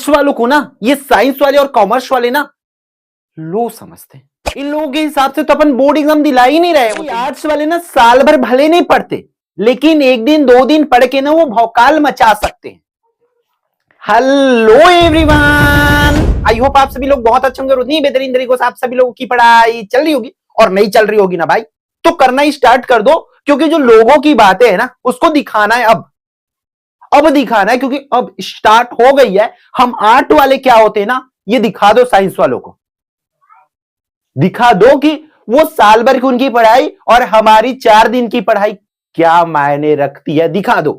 Arts वालों को ना ये साइंस वाले और कॉमर्स वाले ना लो समझते हैं। इन लोगों के हिसाब से तो अपन बोर्ड एग्जाम दिला ही नहीं रहे। आर्ट्स वाले ना साल भर भले नहीं पढ़ते, लेकिन एक दिन दो दिन पढ़ के ना वो भौकाल मचा सकते हैं। हेलो एवरीवन, आई होप आप सभी लोग बहुत अच्छे होंगे और उतनी बेहतरीन तरीके से आप सभी लोगों की पढ़ाई चल रही होगी। और नहीं चल रही होगी ना भाई, तो करना ही स्टार्ट कर दो, क्योंकि जो लोगों की बातें है ना उसको दिखाना है। अब दिखाना है, क्योंकि अब स्टार्ट हो गई है। हम आर्ट वाले क्या होते हैं ना, ये दिखा दो साइंस वालों को, दिखा दो कि वो साल भर की उनकी पढ़ाई और हमारी 4 दिन की पढ़ाई क्या मायने रखती है। दिखा दो,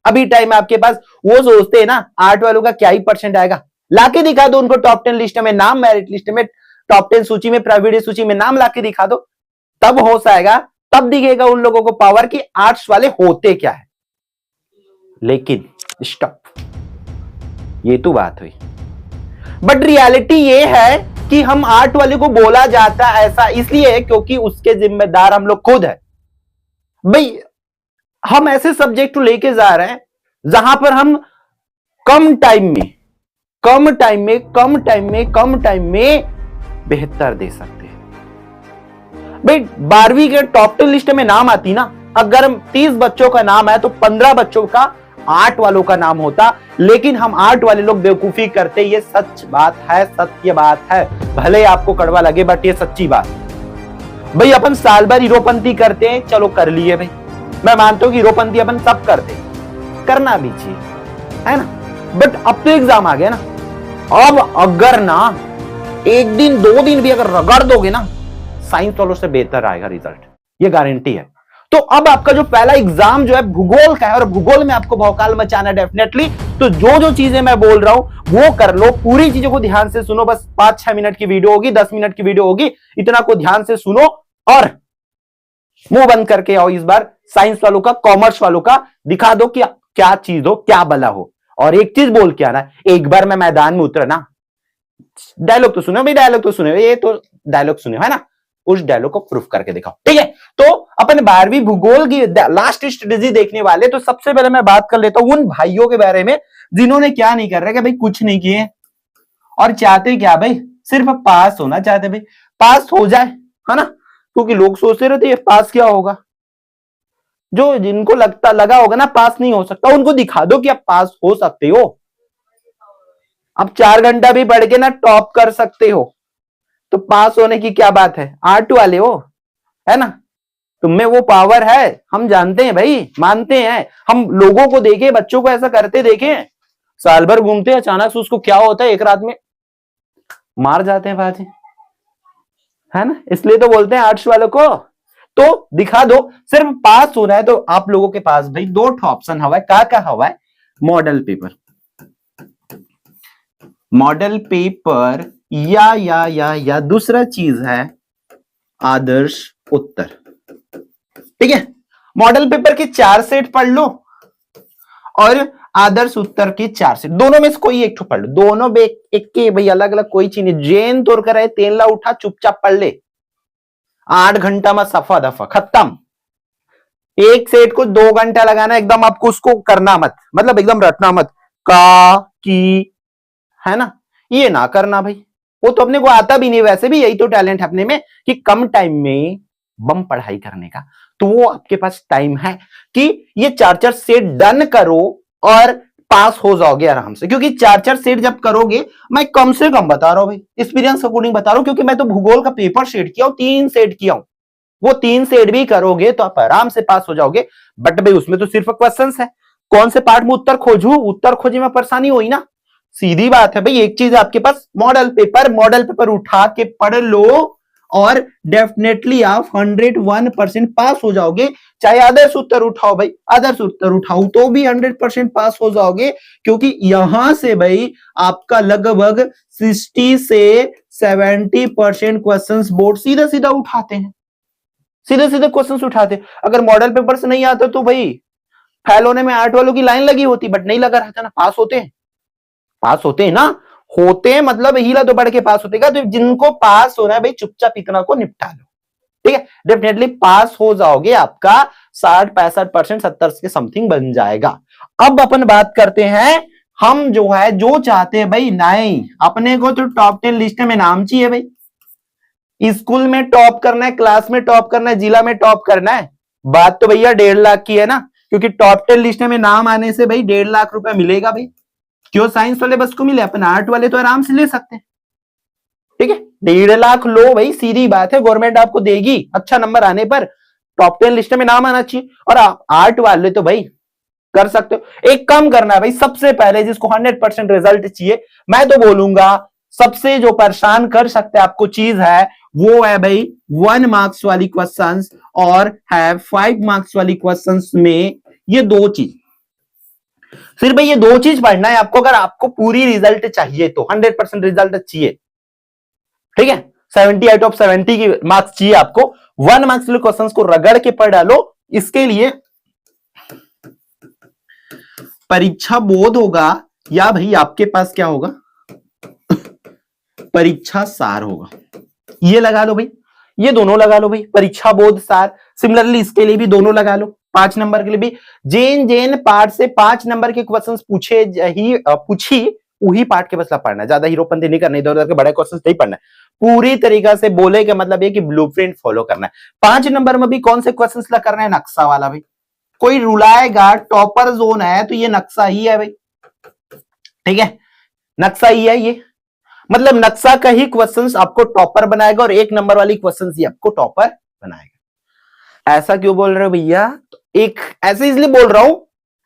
अभी टाइम आपके पास। वो सोचते हैं ना आर्ट वालों का क्या ही परसेंट आएगा, लाके दिखा दो उनको। टॉप 10 लिस्ट में नाम, मेरिट लिस्ट में, टॉप 10 सूची में, प्राइवेट सूची में नाम लाके दिखा दो, तब हो जाएगा। तब दिखेगा उन लोगों को पावर कि आर्ट्स वाले होते क्या है। लेकिन स्टॉप, ये तो बात हुई। बट रियलिटी ये है कि हम आर्ट वाले को बोला जाता ऐसा इसलिए है क्योंकि उसके जिम्मेदार हम लोग खुद है। भाई हम ऐसे सब्जेक्ट लेके जा रहे हैं जहां पर हम कम टाइम में बेहतर दे सकते हैं। भाई 12वीं के टॉप 10 लिस्ट में नाम आती ना, अगर 30 बच्चों का नाम है तो 15 बच्चों का आर्ट वालों का नाम होता। लेकिन हम आर्ट वाले लोग बेवकूफी करते। ये सच बात है, सत्य बात है, भले आपको कड़वा लगे बट ये सच्ची बात। भाई अपन साल भर हीरोपंती करते हैं, चलो कर लिए भाई, मैं मानता हूं कि हीरोपंती अपन सब करते हैं, करना भी चाहिए, है ना। बट अब तो एग्जाम आ गया ना, अब अगर ना एक दिन दो दिन भी अगर रगड़ दोगे ना, साइंस वालों से बेहतर आएगा रिजल्ट, ये गारंटी है। तो अब आपका जो पहला एग्जाम जो है भूगोल का है, और भूगोल में आपको भौकाल मचाना डेफिनेटली। तो जो जो चीजें मैं बोल रहा हूं वो कर लो, पूरी चीजों को ध्यान से सुनो। बस 5-6 मिनट की वीडियो होगी, 10 मिनट की वीडियो होगी, इतना को ध्यान से सुनो और मुंह बंद करके आओ। इस बार साइंस वालों का, कॉमर्स वालों का दिखा दो कि क्या चीज हो, क्या बला हो। और एक चीज बोल के आना, एक बार मैं मैदान में उतरा ना, डायलॉग तो सुनो भाई, डायलॉग तो सुने, ये तो डायलॉग सुने है ना, उस डायलॉग को प्रूफ करके दिखाओ, ठीक है। तो अपन 12वीं भूगोल की लास्ट स्ट्रेटेजी देखने वाले। तो सबसे पहले मैं बात कर लेता हूं उन भाइयों के बारे में जिन्होंने क्या नहीं कर रहे, कि भाई कुछ नहीं किए और चाहते क्या भाई, सिर्फ पास होना चाहते। भाई पास हो जाए, है ना, क्योंकि लोग सोचते रहते हैं पास क्या होगा। जो जिनको लगा होगा ना पास नहीं हो सकता, उनको दिखा दो कि आप पास हो सकते हो। अब 4 घंटा भी पढ़ के ना टॉप कर सकते हो, तो पास होने की क्या बात है। आर्ट वाले हो, है ना, तुममें वो पावर है, हम जानते हैं भाई, मानते हैं। हम लोगों को देखे, बच्चों को ऐसा करते देखे, साल भर घूमते हैं, अचानक से उसको क्या होता है, एक रात में मार जाते हैं बाजी, है ना। इसलिए तो बोलते हैं आर्ट्स वालों को। तो दिखा दो, सिर्फ पास होना है। तो आप लोगों के पास भाई 2 ऑप्शन हवा है, क्या हवा है, मॉडल पेपर, मॉडल पेपर या दूसरा चीज है आदर्श उत्तर, ठीक है। मॉडल पेपर के 4 सेट पढ़ लो और आदर्श उत्तर के 4 सेट, दोनों में से कोई एक पढ़ लो। दोनों में एक के भाई अलग अलग कोई चीज नहीं। जेन तोड़ कर तेनला उठा, चुपचाप पढ़ ले, 8 घंटा में सफा दफा खत्म। एक सेट को 2 घंटा लगाना, एकदम आपको उसको करना मत, मतलब एकदम रटना मत, का की, है ना, ये ना करना भाई, वो तो अपने को आता भी नहीं। वैसे भी यही तो टैलेंट है अपने में कि कम टाइम में बम पढ़ाई करने का। तो वो आपके पास टाइम है कि ये 4 सेट डन करो और पास हो जाओगे आराम से। क्योंकि 4 सेट जब करोगे, मैं कम से कम बता रहा हूं भाई, एक्सपीरियंस अकॉर्डिंग बता रहा हूं, क्योंकि मैं तो भूगोल का पेपर सेट किया हूं, 3 सेट किया हूं। वो 3 सेट भी करोगे तो आप आराम से पास हो जाओगे। बट भाई उसमें तो सिर्फ क्वेश्चंस है, कौन से पार्ट में उत्तर खोजू, उत्तर खोजे में परेशानी हुई ना, सीधी बात है भाई। एक चीज आपके पास मॉडल पेपर उठा के पढ़ लो और डेफिनेटली आप 101% पास हो जाओगे। चाहे आदर्श उत्तर उठाओ भाई, आदर्श उत्तर उठाओ तो भी 100% पास हो जाओगे। क्योंकि यहां से भाई आपका लगभग 60 से 70% क्वेश्चंस बोर्ड सीधा सीधा उठाते हैं, सीधे सीधे क्वेश्चंस उठाते। अगर मॉडल पेपर से नहीं आता तो भाई फेल होने में आर्ट वालों की लाइन लगी होती, बट नहीं लगा रहता ना, पास होते हैं, पास होते हैं ना, होते हैं मतलब हीला तो बढ़ के पास होते। तो जिनको पास हो रहा है भाई चुपचाप इतना को निपटा लो, ठीक है, डेफिनेटली पास हो जाओगे। आपका 60-65%, 70 के समथिंग बन जाएगा। अब अपन बात करते हैं हम जो है जो चाहते हैं भाई, नहीं, अपने को तो टॉप 10 लिस्ट में नाम चाहिए भाई। स्कूल में टॉप करना है, क्लास में टॉप करना है, जिला में टॉप करना है, बात तो भैया 1.5 लाख की है ना, क्योंकि टॉप 10 लिस्ट में नाम आने से भाई 1.5 लाख रुपया मिलेगा भाई। क्यों साइंस वाले बस को मिले, अपन आर्ट वाले तो आराम से ले सकते हैं। ठीक है, 1.5 लाख लो भाई, सीधी बात है, गवर्नमेंट आपको देगी अच्छा नंबर आने पर। टॉप 10 लिस्ट में नाम आना चाहिए। और आप आर्ट वाले तो भाई कर सकते हो। एक काम करना है भाई, सबसे पहले जिसको 100% रिजल्ट चाहिए, मैं तो बोलूंगा सबसे जो परेशान कर सकते आपको चीज है वो है भाई 1 मार्क्स वाली क्वेश्चंस और है 5 मार्क्स वाली क्वेश्चंस में ये दो चीज। फिर भाई ये दो चीज पढ़ना है आपको, अगर आपको पूरी रिजल्ट चाहिए तो 100% रिजल्ट चाहिए। ठीक है, 70 आउट ऑफ 70 की मार्क्स चाहिए आपको, 1 मार्क्स वाले क्वेश्चंस को रगड़ के पढ़ डालो। इसके लिए परीक्षा बोध होगा या भाई आपके पास क्या होगा, परीक्षा सार होगा। ये लगा लो भाई, ये दोनों लगा लो भाई, परीक्षा बोध सार। सिमिलरली इसके लिए भी दोनों लगा लो, 5 नंबर के लिए भी। जेन जेन पार्ट से 5 नंबर के क्वेश्चंस पूछी वही पार्ट के बसला पढ़ना है, ज्यादा हीरोपंती नहीं करना, इधर उधर के बड़े क्वेश्चंस नहीं पढ़ना है। पूरी तरीका से बोले के मतलब ये कि ब्लूप्रिंट फॉलो करना है। 5 नंबर में भी कौन से क्वेश्चंस ला करना है, नक्शा वाला भाई। कोई रुलाएगा, टॉपर जोन है तो ये नक्शा ही है भाई। ठीक है, नक्शा ही है ये, मतलब नक्शा का ही क्वेश्चंस आपको टॉपर बनाएगा और 1 नंबर वाली क्वेश्चंस ही आपको टॉपर बनाएगा। ऐसा क्यों बोल रहे हो भैया, एक ऐसे इसलिए बोल रहा हूं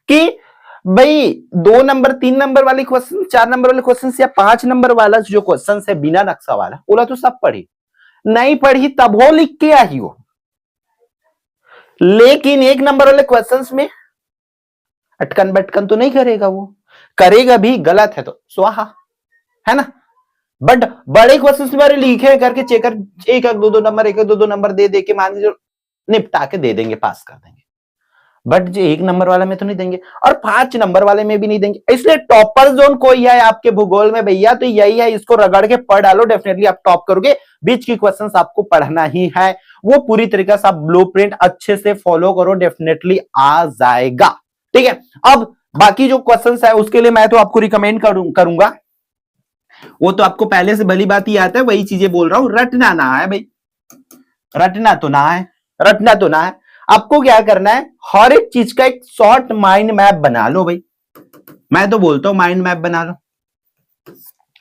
कि भाई 2 नंबर 3 नंबर वाले क्वेश्चन, 4 नंबर वाले क्वेश्चन या 5 नंबर वाला जो क्वेश्चन है बिना नक्शा वाला, बोला तो सब पढ़ी, नहीं पढ़ी तब हो लिख के आई हो। लेकिन 1 नंबर वाले क्वेश्चंस में अटकन बटकन तो नहीं करेगा, वो करेगा भी गलत है तो स्वाहा, है ना। बट बड़े क्वेश्चंस के बारे लिखे करके चेकर 1-2 नंबर दे दे के मान लीजिए निपटा के दे देंगे, पास कर देंगे। बट जो 1 नंबर वाला में तो नहीं देंगे और 5 नंबर वाले में भी नहीं देंगे। इसलिए टॉपर जोन कोई है आपके भूगोल में भैया तो यही है, इसको रगड़ के पढ़ डालो, डेफिनेटली आप टॉप करोगे। बीच की क्वेश्चंस आपको पढ़ना ही है, वो पूरी तरीके से आप ब्लूप्रिंट अच्छे से फॉलो करो, डेफिनेटली आ जाएगा। ठीक है, अब बाकी जो क्वेश्चंस है उसके लिए मैं तो आपको रिकमेंड करूंगा, वो तो आपको पहले से भली बात ही आता है, वही चीजें बोल रहा हूं। रटना ना है भाई, रटना तो ना है, रटना तो ना है। आपको क्या करना है, हर एक चीज का एक शॉर्ट माइंड मैप बना लो भाई। मैं तो बोलता हूं माइंड मैप बना लो,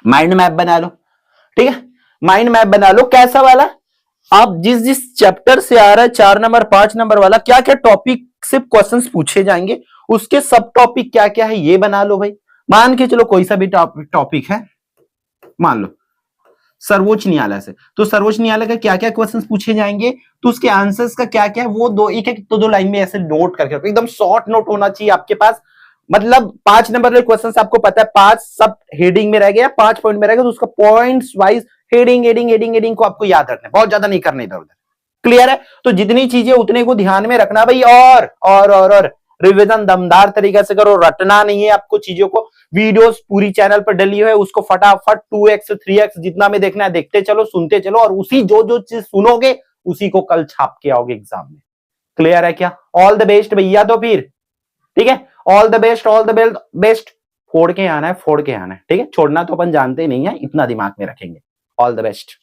माइंड मैप बना लो। ठीक है, माइंड मैप बना लो। कैसा वाला, आप जिस जिस चैप्टर से आ रहा है 4 नंबर 5 नंबर वाला, क्या क्या टॉपिक से क्वेश्चंस पूछे जाएंगे, उसके सब टॉपिक क्या क्या है ये बना लो भाई। मान के चलो कोई सा भी टॉपिक है, मान लो सर्वोच्च न्यायालय से, तो सर्वोच्च न्यायालय का क्या क्या क्वेश्चंस पूछे जाएंगे, तो उसके आंसर्स का क्या क्या है वो दो एक दो लाइन में ऐसे नोट करके रखो, एकदम शॉर्ट नोट होना चाहिए आपके पास। मतलब 5 नंबर के क्वेश्चंस आपको पता है 5 सब हेडिंग में रह गया, 5 पॉइंट में रहेगा, तो उसका पॉइंट्स वाइज हेडिंग को आपको याद रखना है, बहुत ज्यादा नहीं करना इधर उधर। क्लियर है, तो जितनी चीजें उतने को ध्यान में रखना भाई। और रिवीजन दमदार तरीके से करो, रटना नहीं है आपको चीजों को। वीडियोस पूरी चैनल पर डली है, उसको फटाफट 2x 3x जितना में देखना है देखते चलो, सुनते चलो, और उसी जो जो चीज सुनोगे उसी को कल छाप के आओगे एग्जाम में। क्लियर है क्या? ऑल द बेस्ट भैया, तो फिर ठीक है, all the best, all the best. फोड़ के आना है, फोड़ के आना है। ठीक है, छोड़ना तो अपन जानते ही नहीं है, इतना दिमाग में रखेंगे। All the best.